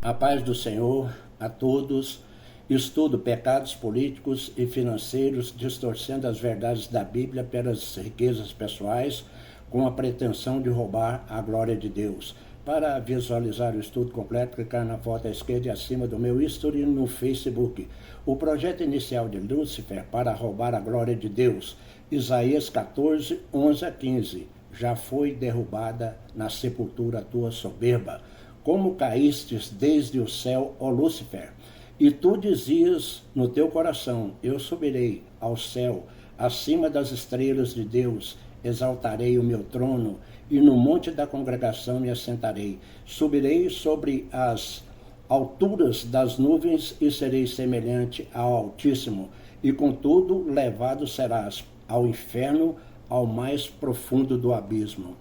A paz do Senhor a todos. Estudo pecados políticos e financeiros, distorcendo as verdades da Bíblia pelas riquezas pessoais, com a pretensão de roubar a glória de Deus. Para visualizar o estudo completo, clicar na foto à esquerda e acima do meu history no Facebook. O projeto inicial de Lúcifer para roubar a glória de Deus. Isaías 14, 11 a 15. Já foi derrubada na sepultura tua soberba. Como caístes desde o céu, ó Lúcifer? E tu dizias no teu coração, eu subirei ao céu, acima das estrelas de Deus, exaltarei o meu trono, e no monte da congregação me assentarei. Subirei sobre as alturas das nuvens e serei semelhante ao Altíssimo, e contudo levado serás ao inferno, ao mais profundo do abismo.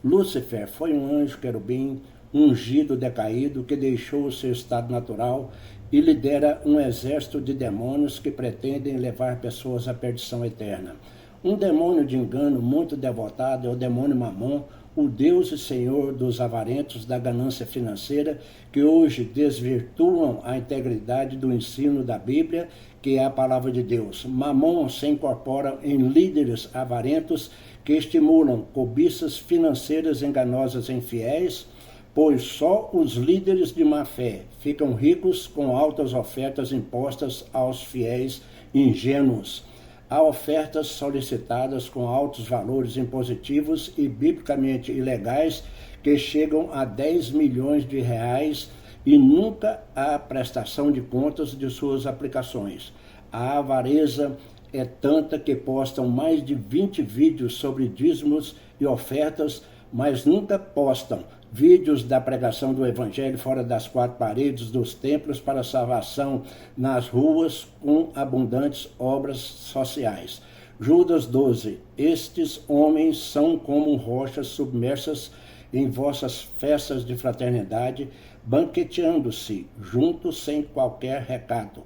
Lúcifer foi um anjo querubim, ungido, decaído, que deixou o seu estado natural e lidera um exército de demônios que pretendem levar pessoas à perdição eterna. Um demônio de engano muito devotado é o demônio Mamon, o Deus e Senhor dos avarentos da ganância financeira, que hoje desvirtuam a integridade do ensino da Bíblia, que é a palavra de Deus. Mamon se incorpora em líderes avarentos que estimulam cobiças financeiras enganosas em fiéis, pois só os líderes de má fé ficam ricos com altas ofertas impostas aos fiéis ingênuos. Há ofertas solicitadas com altos valores impositivos e biblicamente ilegais que chegam a 10 milhões de reais e nunca há prestação de contas de suas aplicações. A avareza é tanta que postam mais de 20 vídeos sobre dízimos e ofertas, mas nunca postam vídeos da pregação do Evangelho fora das quatro paredes dos templos para salvação nas ruas com abundantes obras sociais. Judas 12. Estes homens são como rochas submersas em vossas festas de fraternidade, banqueteando-se juntos sem qualquer recato.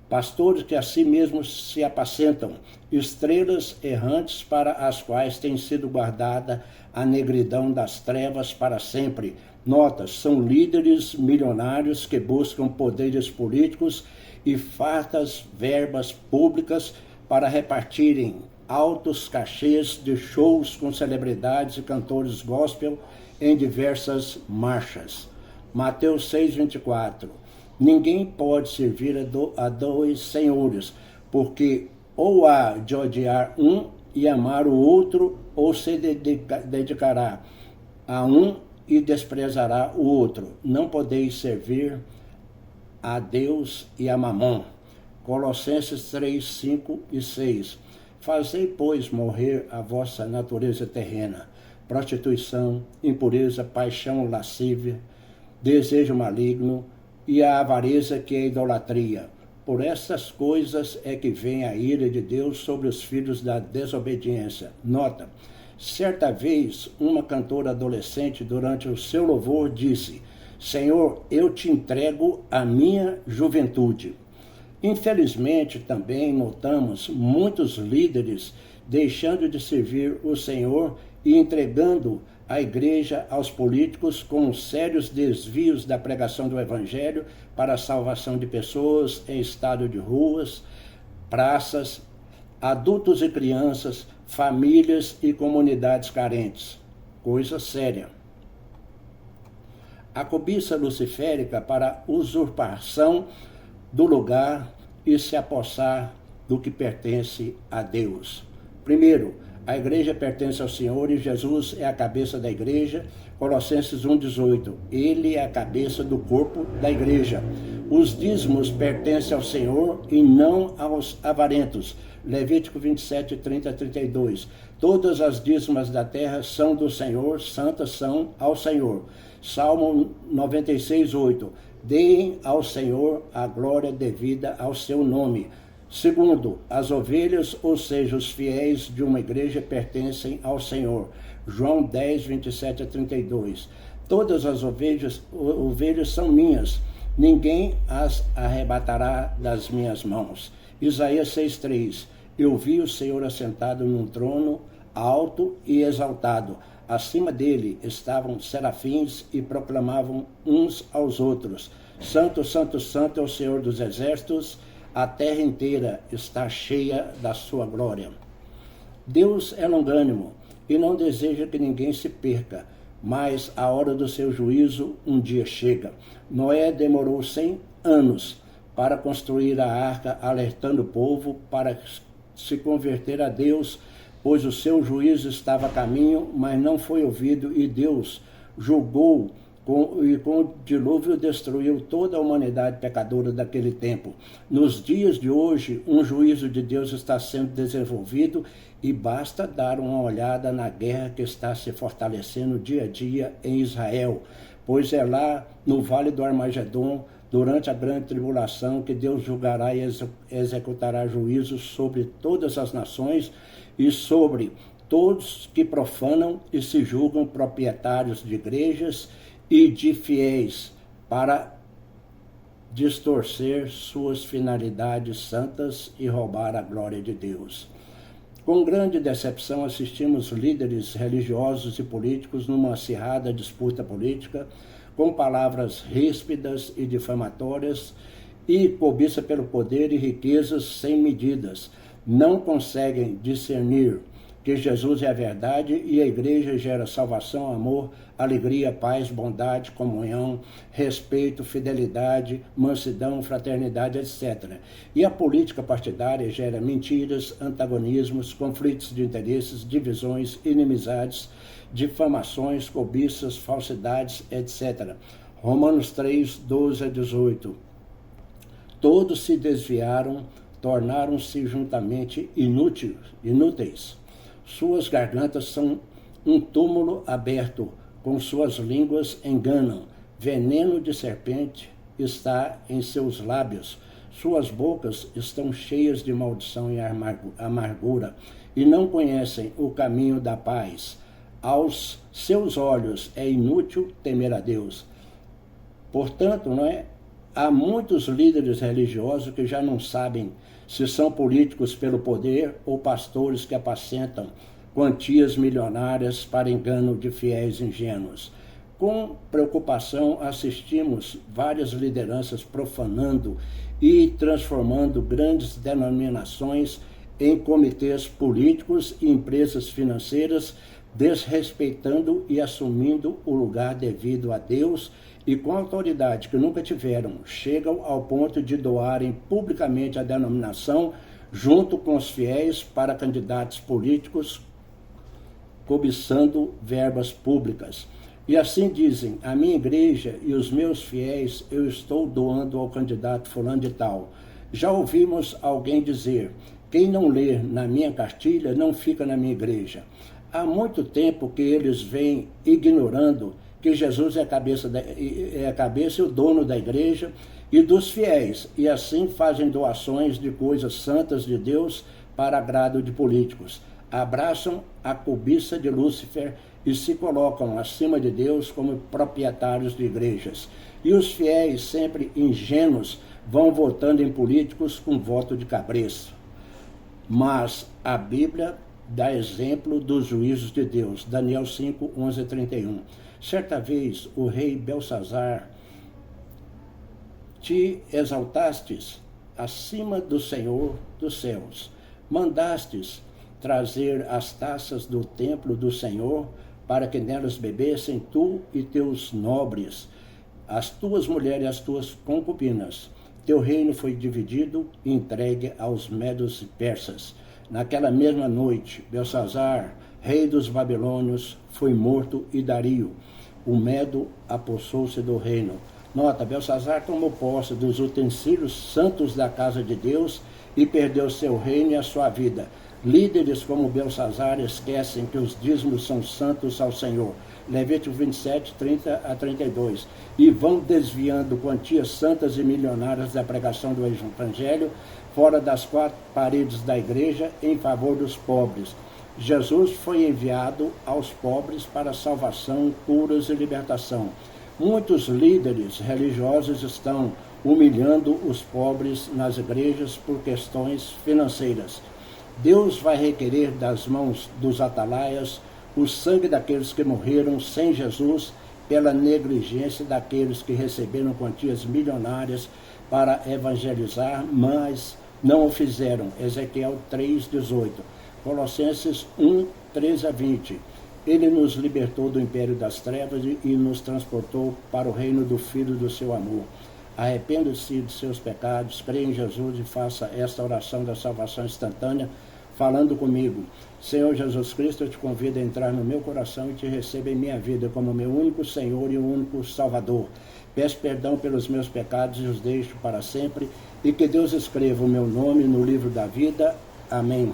Pastores que a si mesmos se apacentam, estrelas errantes para as quais tem sido guardada a negridão das trevas para sempre. Notas, são líderes milionários que buscam poderes políticos e fartas verbas públicas para repartirem altos cachês de shows com celebridades e cantores gospel em diversas marchas. Mateus 6:24. Ninguém pode servir a dois senhores, porque ou há de odiar um e amar o outro, ou se dedicará a um e desprezará o outro. Não podeis servir a Deus e a Mamon. Colossenses 3, 5 e 6. Fazei, pois, morrer a vossa natureza terrena, prostituição, impureza, paixão lascívia, desejo maligno, e a avareza, que é a idolatria. Por essas coisas é que vem a ira de Deus sobre os filhos da desobediência. Nota, certa vez uma cantora adolescente, durante o seu louvor, disse: Senhor, eu te entrego a minha juventude. Infelizmente, também notamos muitos líderes deixando de servir o Senhor e entregando a igreja aos políticos com sérios desvios da pregação do Evangelho para a salvação de pessoas em estado de ruas, praças, adultos e crianças, famílias e comunidades carentes. Coisa séria. A cobiça luciférica para usurpação do lugar e se apossar do que pertence a Deus. Primeiro, a igreja pertence ao Senhor e Jesus é a cabeça da igreja. Colossenses 1,18. Ele é a cabeça do corpo da igreja. Os dízimos pertencem ao Senhor e não aos avarentos. Levítico 27, 30 a 32. Todas as dízimas da terra são do Senhor, santas são ao Senhor. Salmo 96, 8. Deem ao Senhor a glória devida ao seu nome. Segundo, as ovelhas, ou seja, os fiéis de uma igreja, pertencem ao Senhor. João 10, 27 a 32. Todas as ovelhas são minhas, ninguém as arrebatará das minhas mãos. Isaías 6,3. Eu vi o Senhor assentado num trono alto e exaltado. Acima dele estavam serafins e proclamavam uns aos outros: Santo, Santo, Santo é o Senhor dos Exércitos, a terra inteira está cheia da sua glória. Deus é longânimo e não deseja que ninguém se perca, mas a hora do seu juízo um dia chega. Noé demorou 100 anos para construir a arca, alertando o povo para se converter a Deus, pois o seu juízo estava a caminho, mas não foi ouvido, e Deus julgou e com o dilúvio destruiu toda a humanidade pecadora daquele tempo. Nos dias de hoje, um juízo de Deus está sendo desenvolvido e basta dar uma olhada na guerra que está se fortalecendo dia a dia em Israel, pois é lá no Vale do Armagedon, durante a grande tribulação, que Deus julgará e executará juízos sobre todas as nações e sobre todos que profanam e se julgam proprietários de igrejas e de fiéis para distorcer suas finalidades santas e roubar a glória de Deus. Com grande decepção, assistimos líderes religiosos e políticos numa acirrada disputa política, com palavras ríspidas e difamatórias e cobiça pelo poder e riquezas sem medidas. Não conseguem discernir que Jesus é a verdade e a igreja gera salvação, amor, alegria, paz, bondade, comunhão, respeito, fidelidade, mansidão, fraternidade, etc. E a política partidária gera mentiras, antagonismos, conflitos de interesses, divisões, inimizades, difamações, cobiças, falsidades, etc. Romanos 3, 12 a 18. Todos se desviaram, tornaram-se juntamente inúteis. Suas gargantas são um túmulo aberto, com suas línguas enganam. Veneno de serpente está em seus lábios. Suas bocas estão cheias de maldição e amargura, e não conhecem o caminho da paz. Aos seus olhos é inútil temer a Deus. Portanto, há muitos líderes religiosos que já não sabem se são políticos pelo poder ou pastores que apacentam quantias milionárias para engano de fiéis ingênuos. Com preocupação, assistimos várias lideranças profanando e transformando grandes denominações em comitês políticos e empresas financeiras, desrespeitando e assumindo o lugar devido a Deus e com autoridade que nunca tiveram, chegam ao ponto de doarem publicamente a denominação junto com os fiéis para candidatos políticos, cobiçando verbas públicas. E assim dizem: a minha igreja e os meus fiéis eu estou doando ao candidato fulano de tal. Já ouvimos alguém dizer: quem não ler na minha cartilha não fica na minha igreja. Há muito tempo que eles vêm ignorando que Jesus é a cabeça e o dono da igreja e dos fiéis, e assim fazem doações de coisas santas de Deus para agrado de políticos. Abraçam a cobiça de Lúcifer e se colocam acima de Deus como proprietários de igrejas. E os fiéis, sempre ingênuos, vão votando em políticos com voto de cabresto. Mas a Bíblia dá exemplo dos juízos de Deus. Daniel 5, 11 a 31. Certa vez o rei Belsazar: te exaltastes acima do Senhor dos céus, mandastes trazer as taças do templo do Senhor, para que nelas bebessem tu e teus nobres, as tuas mulheres e as tuas concubinas. Teu reino foi dividido e entregue aos medos e persas. Naquela mesma noite, Belsazar, rei dos babilônios, foi morto, e Dario, o medo, apossou-se do reino. Nota: Belsazar tomou posse dos utensílios santos da casa de Deus e perdeu seu reino e a sua vida. Líderes como Belsazar esquecem que os dízimos são santos ao Senhor. Levítico 27, 30 a 32. E vão desviando quantias santas e milionárias da pregação do Evangelho fora das quatro paredes da igreja em favor dos pobres. Jesus foi enviado aos pobres para salvação, curas e libertação. Muitos líderes religiosos estão humilhando os pobres nas igrejas por questões financeiras. Deus vai requerer das mãos dos atalaias o sangue daqueles que morreram sem Jesus, pela negligência daqueles que receberam quantias milionárias para evangelizar, mas não o fizeram. Ezequiel 3,18. Colossenses 1, 13 a 20. Ele nos libertou do império das trevas e nos transportou para o reino do Filho do seu amor. Arrependa-se de seus pecados, creia em Jesus e faça esta oração da salvação instantânea, falando comigo. Senhor Jesus Cristo, eu te convido a entrar no meu coração e te recebo em minha vida como meu único Senhor e único Salvador. Peço perdão pelos meus pecados e os deixo para sempre, e que Deus escreva o meu nome no livro da vida. Amém.